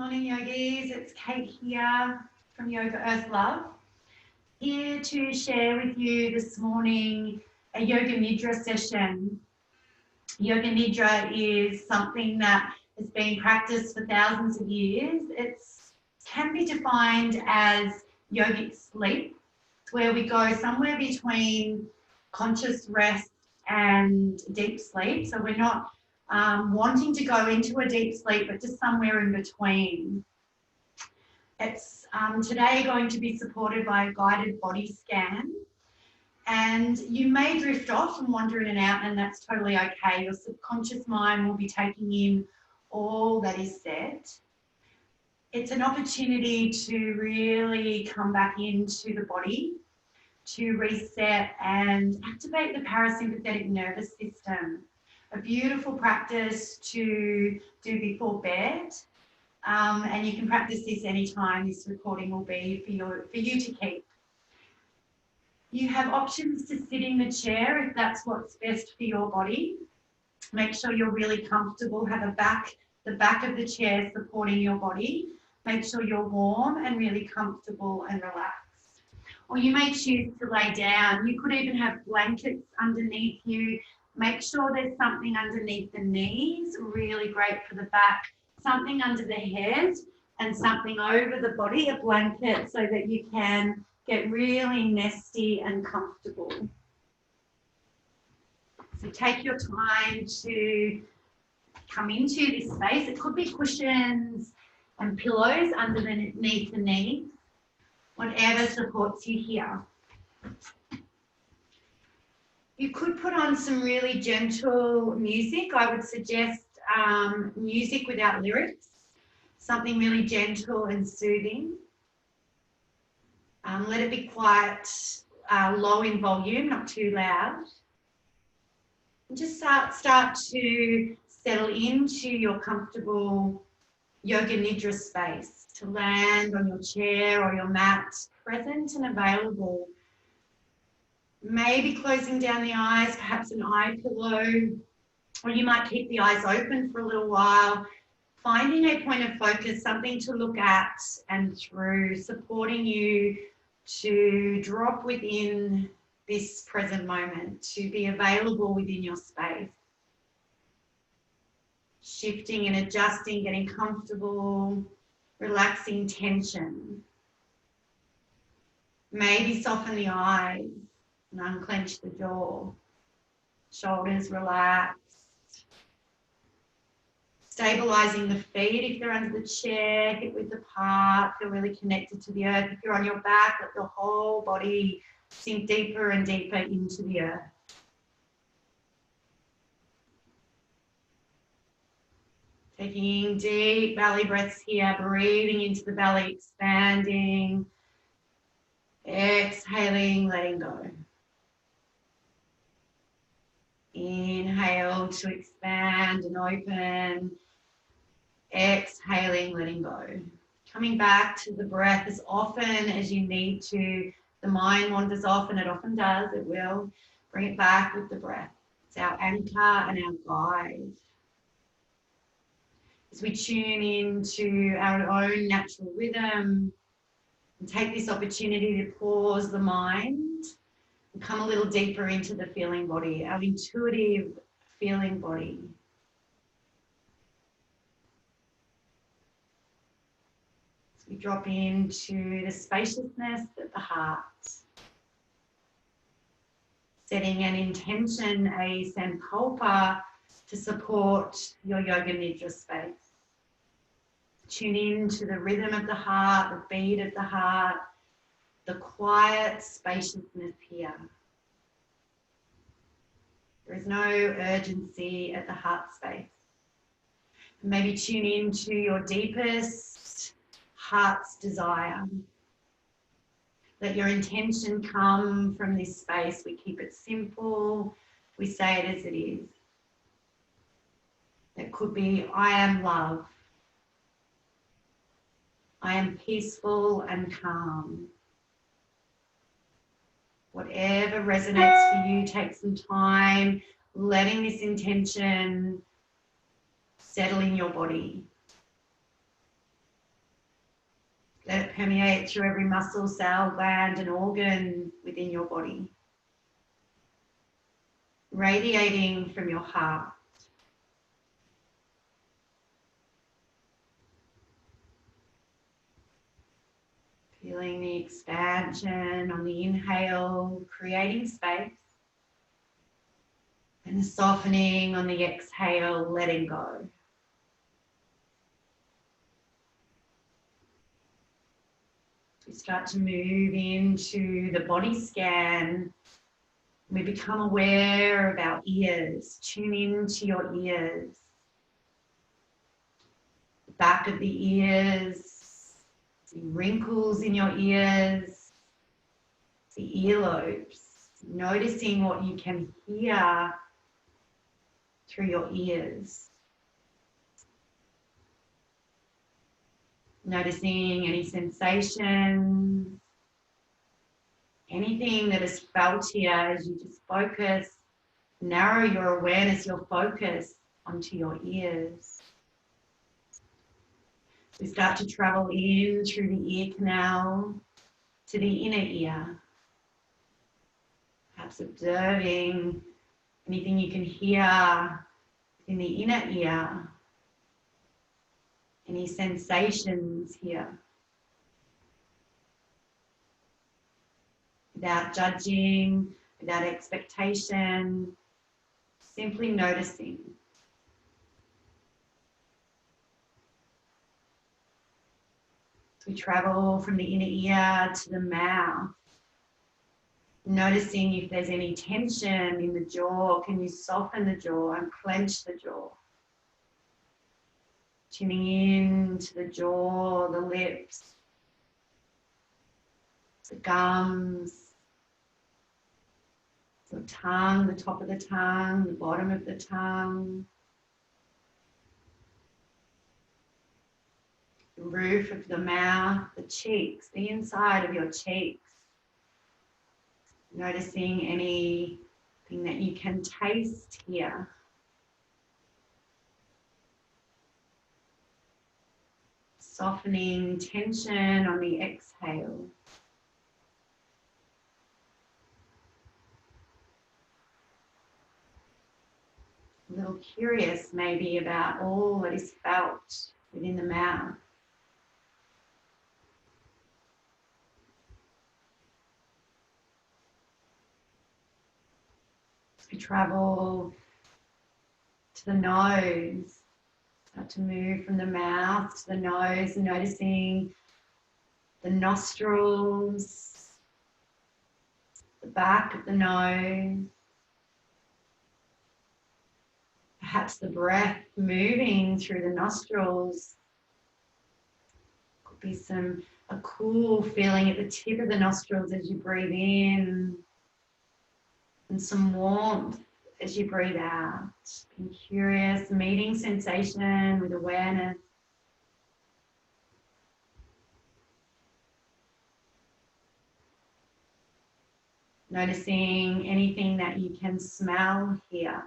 morning, yogis. It's Kate here from Yoga Earth Love, here to share with you this morning a Yoga Nidra session. Yoga Nidra is something that has been practiced for thousands of years. It can be defined as yogic sleep. It's where we go somewhere between conscious rest and deep sleep. So we're not wanting to go into a deep sleep, but just somewhere in between. It's today going to be supported by a guided body scan, and you may drift off and wander in and out, and that's totally okay. Your subconscious mind will be taking in all that is said. It's an opportunity to really come back into the body, to reset and activate the parasympathetic nervous system. A beautiful practice to do before bed, and you can practice this anytime. This recording will be for you to keep. You have options to sit in the chair if that's what's best for your body. Make sure you're really comfortable. Have the back of the chair supporting your body. Make sure you're warm and really comfortable and relaxed. Or you may choose to lay down. You could even have blankets underneath you. Make sure there's something underneath the knees, really great for the back, something under the head and something over the body, a blanket, so that you can get really nesty and comfortable. So take your time to come into this space. It could be cushions and pillows underneath the knees, whatever supports you here. You could put on some really gentle music. I would suggest music without lyrics, something really gentle and soothing. Let it be quite low in volume, not too loud. And just start to settle into your comfortable Yoga Nidra space, to land on your chair or your mat, present and available. Maybe closing down the eyes, perhaps an eye pillow, or you might keep the eyes open for a little while, finding a point of focus, something to look at and through, supporting you to drop within this present moment, to be available within your space. Shifting and adjusting, getting comfortable, relaxing tension. Maybe soften the eyes and unclench the jaw. Shoulders relaxed. Stabilizing the feet if they're under the chair, hip width apart, feel really connected to the earth. If you're on your back, let your whole body sink deeper and deeper into the earth. Taking deep belly breaths here, breathing into the belly, expanding, exhaling, letting go. Inhale to expand and open. Exhaling, letting go. Coming back to the breath as often as you need to. The mind wanders off, and it often does, it will. Bring it back with the breath. It's our anchor and our guide. As we tune into our own natural rhythm and take this opportunity to pause the mind and come a little deeper into the feeling body, our intuitive feeling body. As we drop into the spaciousness at the heart, setting an intention, a sankalpa, to support your Yoga Nidra space. Tune in to the rhythm of the heart, the beat of the heart, the quiet spaciousness here. There is no urgency at the heart space. Maybe tune into your deepest heart's desire. Let your intention come from this space. We keep it simple. We say it as it is. It could be, I am love. I am peaceful and calm. Whatever resonates for you, take some time, letting this intention settle in your body. Let it permeate through every muscle, cell, gland, and organ within your body. Radiating from your heart. Feeling the expansion on the inhale, creating space. And the softening on the exhale, letting go. We start to move into the body scan. We become aware of our ears. Tune into your ears. The back of the ears, the wrinkles in your ears, the earlobes. Noticing what you can hear through your ears. Noticing any sensations, anything that is felt here as you just focus, narrow your awareness, your focus onto your ears. We start to travel in through the ear canal to the inner ear. Perhaps observing anything you can hear in the inner ear. Any sensations here. Without judging, without expectation, simply noticing. As we travel from the inner ear to the mouth, noticing if there's any tension in the jaw. Can you soften the jaw and clench the jaw? Tuning in to the jaw, the lips, the gums, the tongue, the top of the tongue, the bottom of the tongue, the roof of the mouth, the cheeks, the inside of your cheeks. Noticing anything that you can taste here. Softening tension on the exhale. A little curious maybe about all that is felt within the mouth. As we travel to the nose, start to move from the mouth to the nose, noticing the nostrils, the back of the nose, perhaps the breath moving through the nostrils. Could be a cool feeling at the tip of the nostrils as you breathe in, and some warmth as you breathe out. Being curious, meeting sensation with awareness. Noticing anything that you can smell here.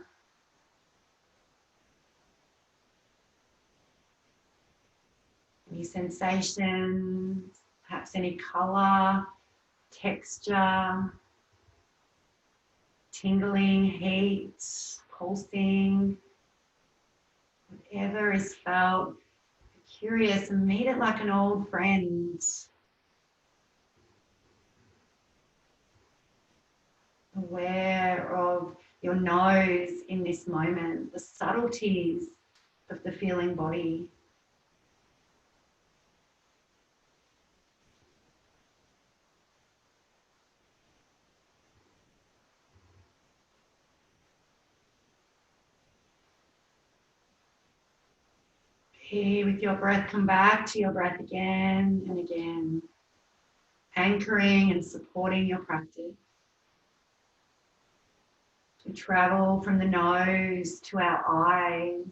Any sensations, perhaps any color, texture, tingling, heat, pulsing, whatever is felt. Curious and meet it like an old friend. Aware of your nose in this moment, the subtleties of the feeling body. Here with your breath, come back to your breath again and again, anchoring and supporting your practice. We travel from the nose to our eyes,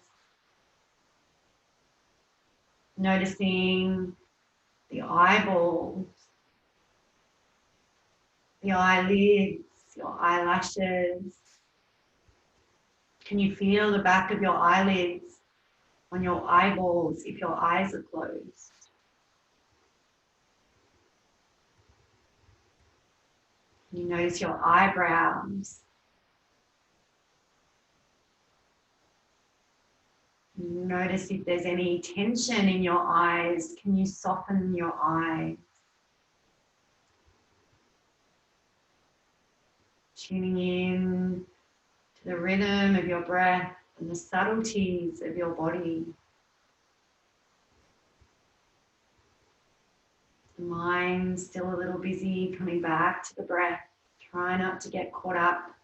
noticing the eyeballs, the eyelids, your eyelashes. Can you feel the back of your eyelids on your eyeballs if your eyes are closed? You notice your eyebrows. Notice if there's any tension in your eyes. Can you soften your eyes? Tuning in to the rhythm of your breath and the subtleties of your body. The mind's still a little busy, coming back to the breath. Try not to get caught up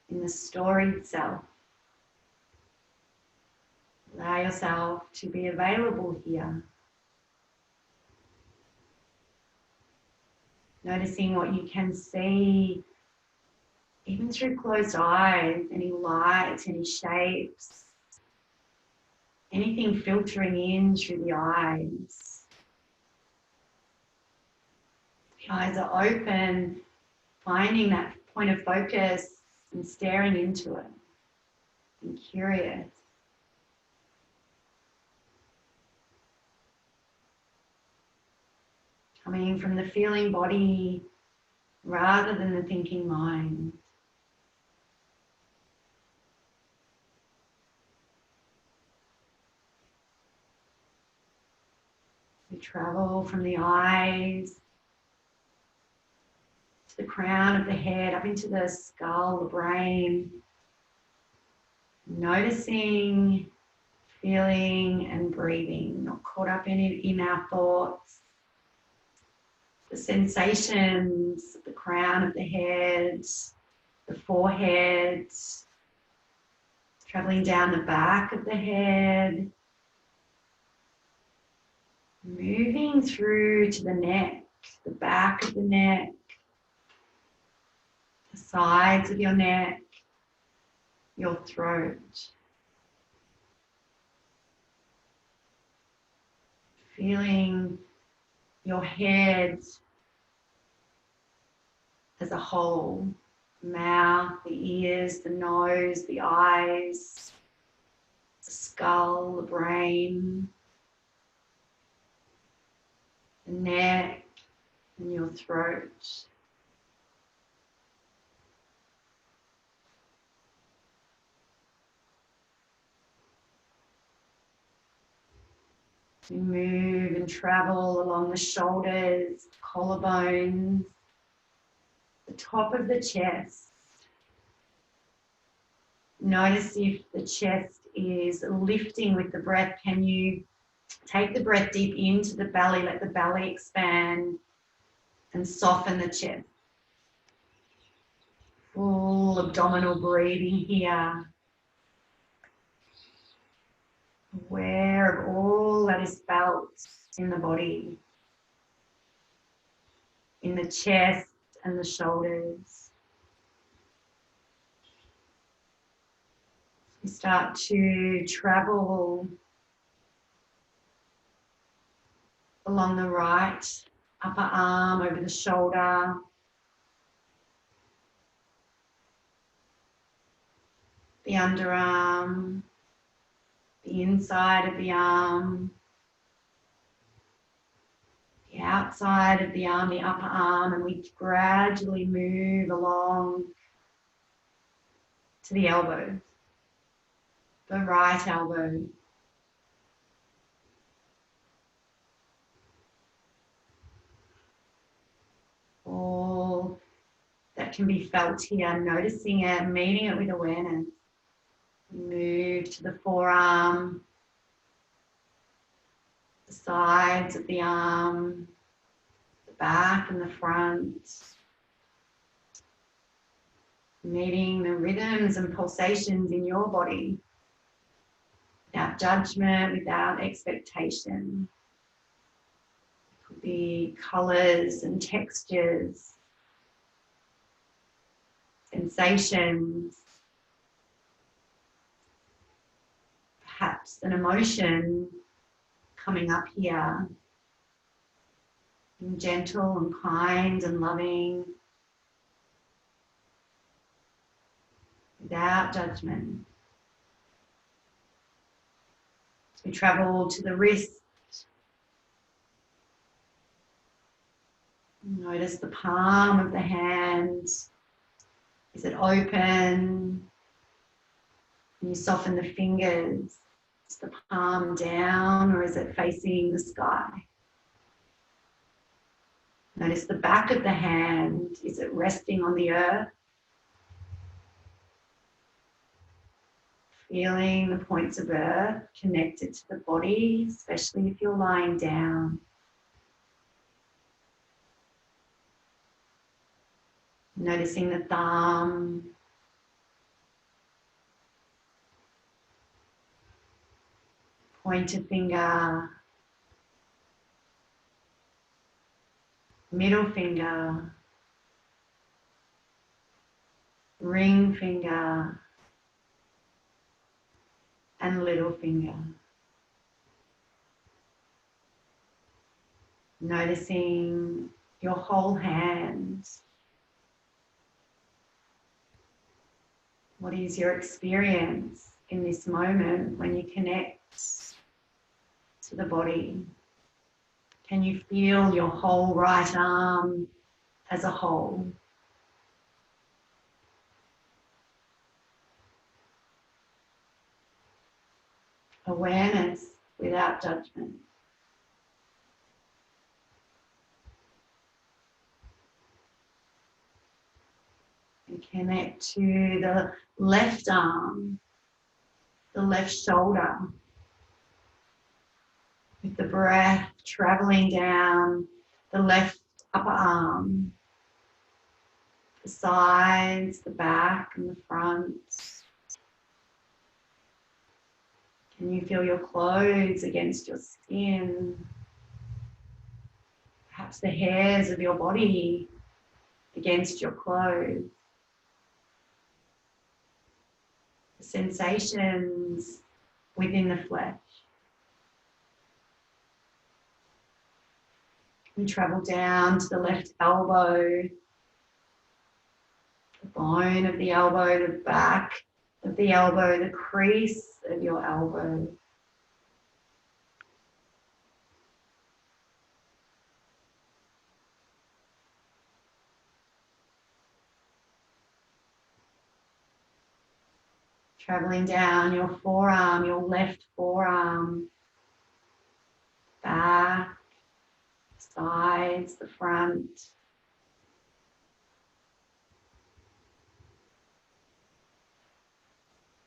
in the story itself. Allow yourself to be available here. Noticing what you can see, even through closed eyes, any light, any shapes, anything filtering in through the eyes. The eyes are open, finding that point of focus and staring into it, being curious. Coming from the feeling body rather than the thinking mind. We travel from the eyes to the crown of the head, up into the skull, the brain. Noticing, feeling and breathing, not caught up in our thoughts. The sensations, the crown of the head, the forehead, traveling down the back of the head, moving through to the neck, the back of the neck, the sides of your neck, your throat. Feeling your head as a whole, mouth, the ears, the nose, the eyes, the skull, the brain, the neck, and your throat. We move and travel along the shoulders, collarbones, the top of the chest. Notice if the chest is lifting with the breath. Can you take the breath deep into the belly, let the belly expand and soften the chest. Full abdominal breathing here. Aware of all that is felt in the body, in the chest and the shoulders. We start to travel along the right upper arm, over the shoulder, the underarm, the inside of the arm, the outside of the arm, the upper arm, and we gradually move along to the elbow, the right elbow. All that can be felt here, noticing it, meeting it with awareness. Move to the forearm, the sides of the arm, the back and the front. Meeting the rhythms and pulsations in your body without judgment, without expectation. It could be colours and textures, sensations, perhaps an emotion coming up here, being gentle and kind and loving, without judgment. As we travel to the wrist, Notice the palm of the hand. Is it open? Can you soften the fingers? Is the palm down or is it facing the sky? Notice the back of the hand. Is it resting on the earth? Feeling the points of earth connected to the body, especially if you're lying down. Noticing the thumb. Pointer finger. Middle finger. Ring finger. And little finger. Noticing your whole hand. What is your experience in this moment when you connect to the body? Can you feel your whole right arm as a whole? Awareness without judgment. And connect to the left arm, the left shoulder, with the breath traveling down the left upper arm, the sides, the back and the front. Can you feel your clothes against your skin? Perhaps the hairs of your body against your clothes. The sensations within the flesh. You travel down to the left elbow, the bone of the elbow, the back of the elbow, the crease of your elbow. Traveling down your forearm, your left forearm, back, sides, the front.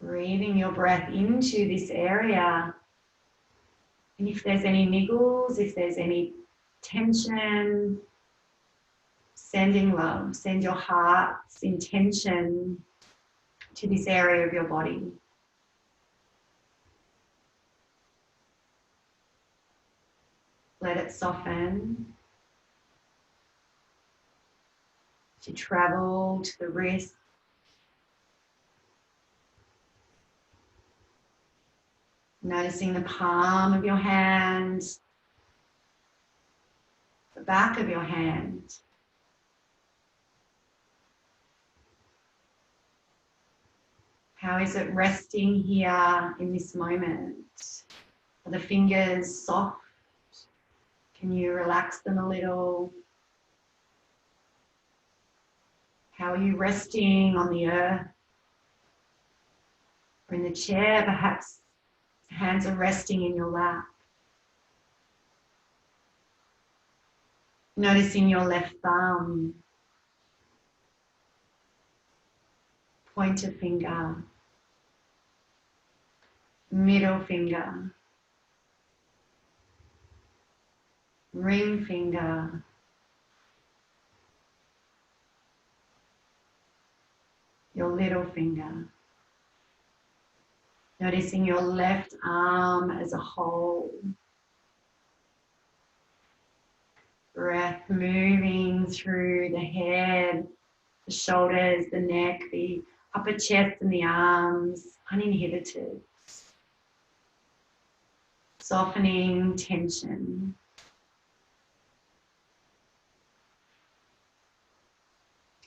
Breathing your breath into this area. And if there's any niggles, if there's any tension, sending love, send your heart's intention to this area of your body. Let it soften. As you travel to the wrist, noticing the palm of your hand, the back of your hand. How is it resting here in this moment? Are the fingers soft? Can you relax them a little? How are you resting on the earth? Or in the chair, perhaps hands are resting in your lap. Noticing your left thumb, pointer finger, middle finger, ring finger, your little finger. Noticing your left arm as a whole. Breath moving through the head, the shoulders, the neck, the upper chest and the arms, uninhibited. Softening tension.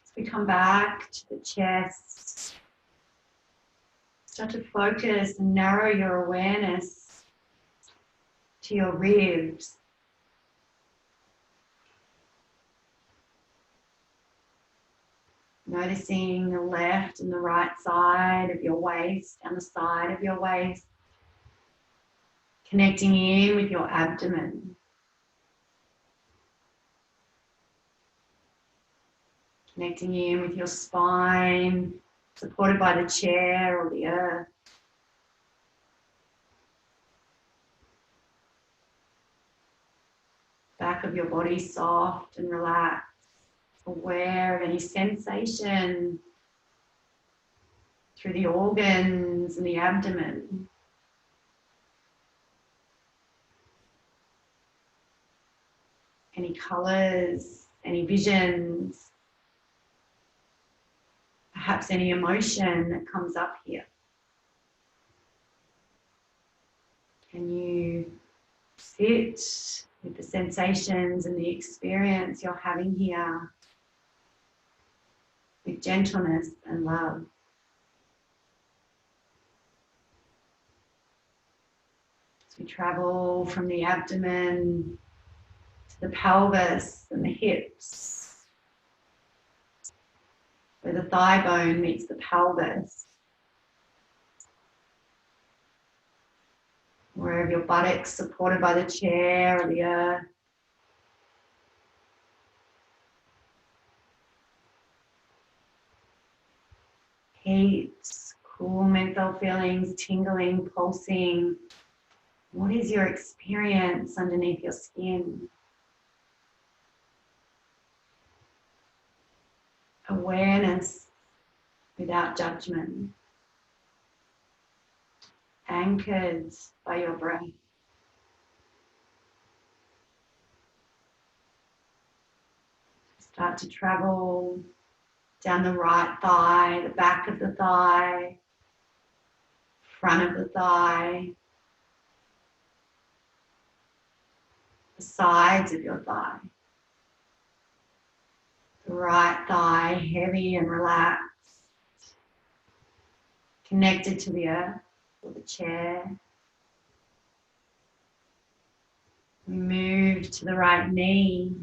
As we come back to the chest, start to focus and narrow your awareness to your ribs. Noticing the left and the right side of your waist and the side of your waist. Connecting in with your abdomen. Connecting in with your spine, supported by the chair or the earth. Back of your body soft and relaxed. Aware of any sensation through the organs and the abdomen. Any colours, any visions, perhaps any emotion that comes up here. Can you sit with the sensations and the experience you're having here with gentleness and love? As we travel from the abdomen to the pelvis and the hips, where the thigh bone meets the pelvis, wherever your buttocks supported by the chair or the earth. Heat, cool mental feelings, tingling, pulsing. What is your experience underneath your skin? Awareness without judgment. Anchored by your breath. Start to travel down the right thigh, the back of the thigh, front of the thigh, the sides of your thigh. The right thigh heavy and relaxed, connected to the earth or the chair. Move to the right knee.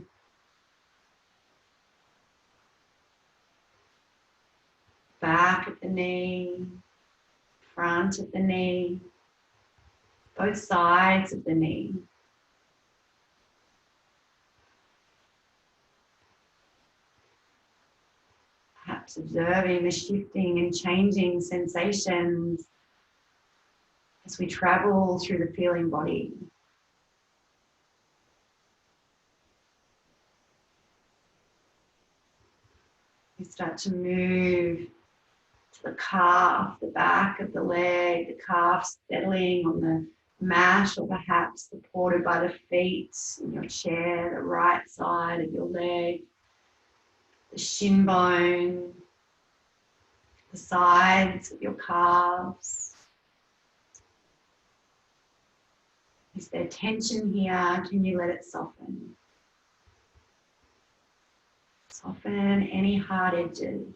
Back of the knee, front of the knee, both sides of the knee. Perhaps observing the shifting and changing sensations as we travel through the feeling body. We start to move to the calf, the back of the leg, the calf settling on the mat or perhaps supported by the feet in your chair, the right side of your leg, the shin bone, the sides of your calves. Is there tension here? Can you let it soften? Soften any hard edges.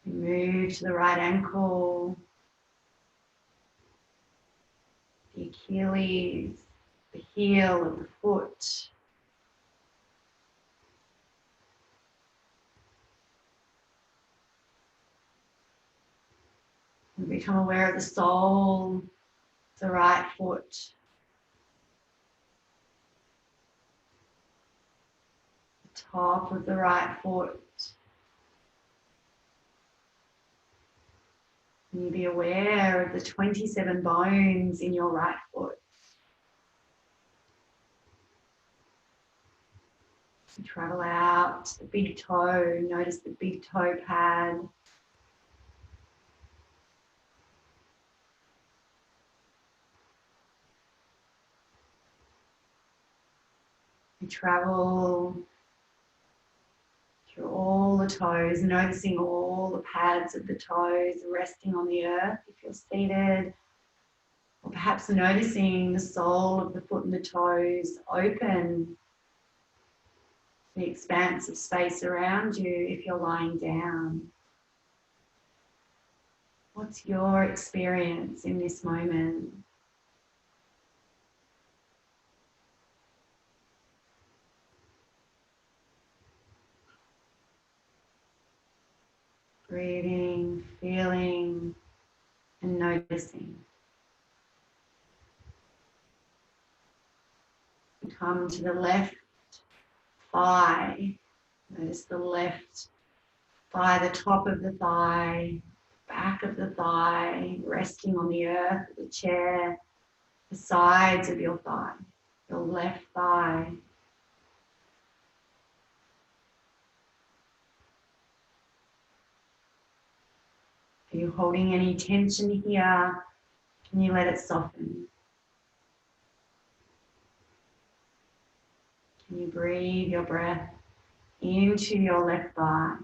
Move to the right ankle, the Achilles, the heel of the foot. And become aware of the sole, the right foot. The top of the right foot. And you be aware of the 27 bones in your right foot. You travel out to the big toe, notice the big toe pad. You travel through all the toes, noticing all the pads of the toes resting on the earth if you're seated, or perhaps noticing the sole of the foot and the toes open, the expanse of space around you if you're lying down. What's your experience in this moment? Breathing, feeling, and noticing. Come to the left thigh. Notice the left thigh, the top of the thigh, back of the thigh, resting on the earth, the chair, the sides of your thigh, your left thigh. Are you holding any tension here? Can you let it soften? Can you breathe your breath into your left thigh?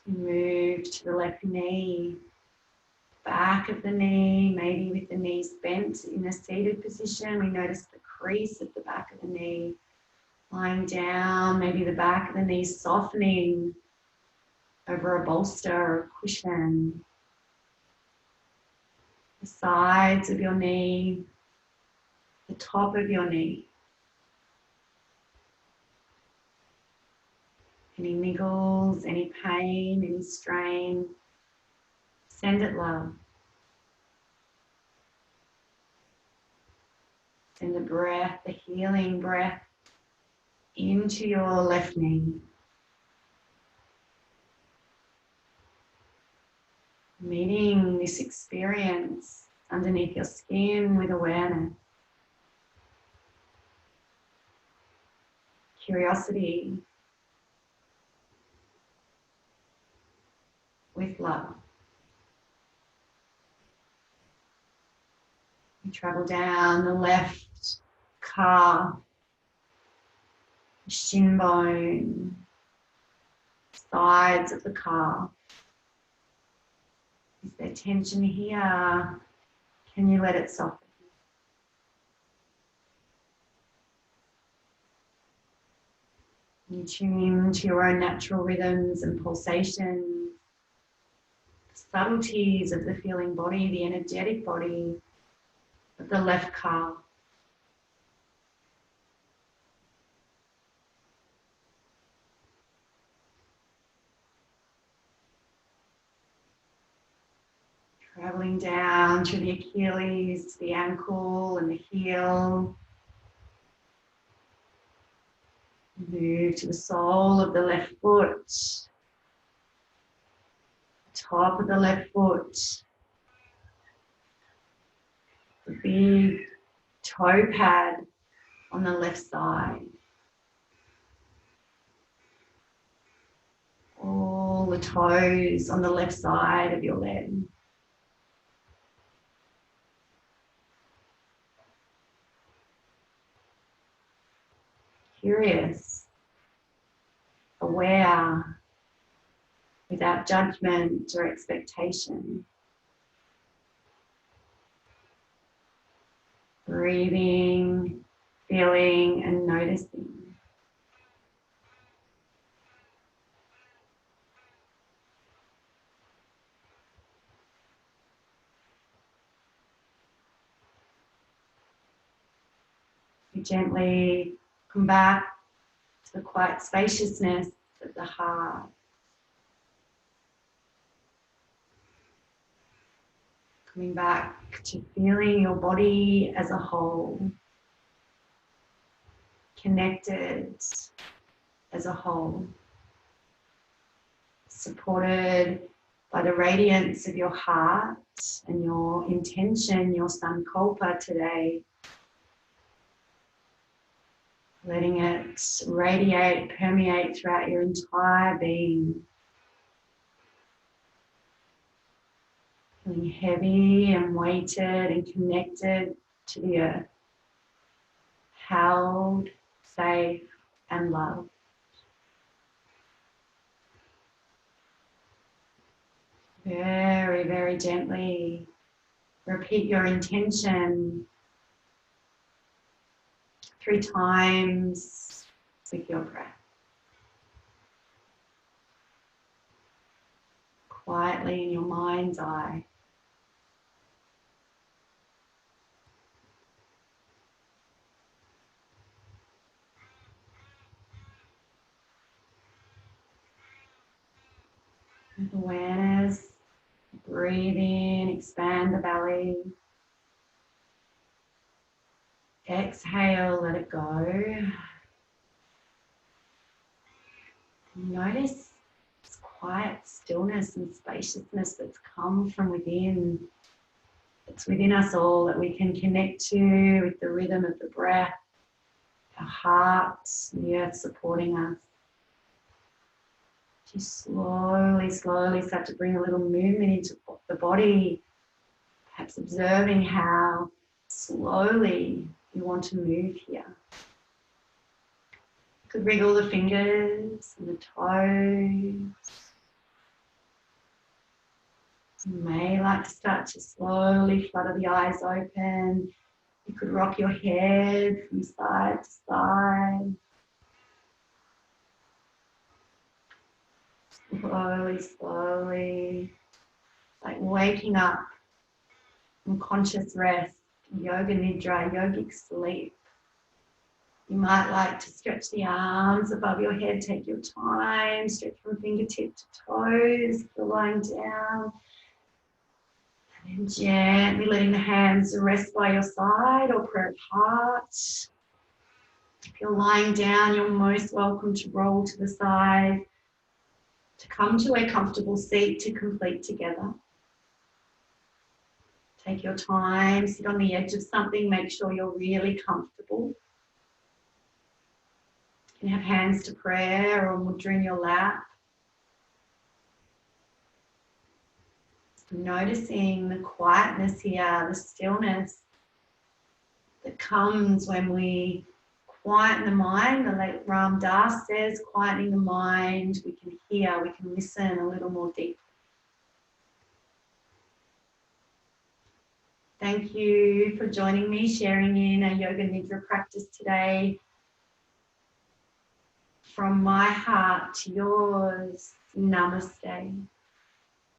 Move to the left knee, back of the knee, maybe with the knees bent in a seated position. We notice the crease at the back of the knee. Lying down, maybe the back of the knee softening over a bolster or a cushion. The sides of your knee, the top of your knee. Any niggles, any pain, any strain, send it love. Send the breath, the healing breath into your left knee. Meeting this experience underneath your skin with awareness. Curiosity with love. You travel down the left calf, shin bone, sides of the calf. Is there tension here? Can you let it soften? You tune into your own natural rhythms and pulsations, the subtleties of the feeling body, the energetic body of the left calf. Traveling down through the Achilles, the ankle and the heel. Move to the sole of the left foot, top of the left foot, the big toe pad on the left side. All the toes on the left side of your leg. Curious, aware, without judgment or expectation. Breathing, feeling, and noticing. You gently come back to the quiet spaciousness of the heart. Coming back to feeling your body as a whole, connected as a whole, supported by the radiance of your heart and your intention, your sankalpa today. Letting it radiate, permeate throughout your entire being. Feeling heavy and weighted and connected to the earth. Held, safe, and loved. Very, very gently repeat your intention 3 times with your breath. Quietly in your mind's eye. With awareness, breathe in, expand the belly. Exhale, let it go. Notice this quiet stillness and spaciousness that's come from within. It's within us all that we can connect to with the rhythm of the breath, our heart, the earth supporting us. You slowly start to bring a little movement into the body, perhaps observing how slowly you want to move here. You could wriggle the fingers and the toes. You may like to start to slowly flutter the eyes open. You could rock your head from side to side. Slowly, like waking up from conscious rest, yoga nidra, yogic sleep. You might like to stretch the arms above your head, take your time, stretch from fingertip to toes, if you're lying down. And then gently letting the hands rest by your side or prayer of heart. If you're lying down, you're most welcome to roll to the side, to come to a comfortable seat to complete together. Take your time, sit on the edge of something, make sure you're really comfortable. You can have hands to prayer or mudra in your lap. Noticing the quietness here, the stillness that comes when we quieten the mind. The late Ram Dass says, quietening the mind, we can hear, we can listen a little more deeply. Thank you for joining me, sharing in a Yoga Nidra practice today. From my heart to yours, namaste.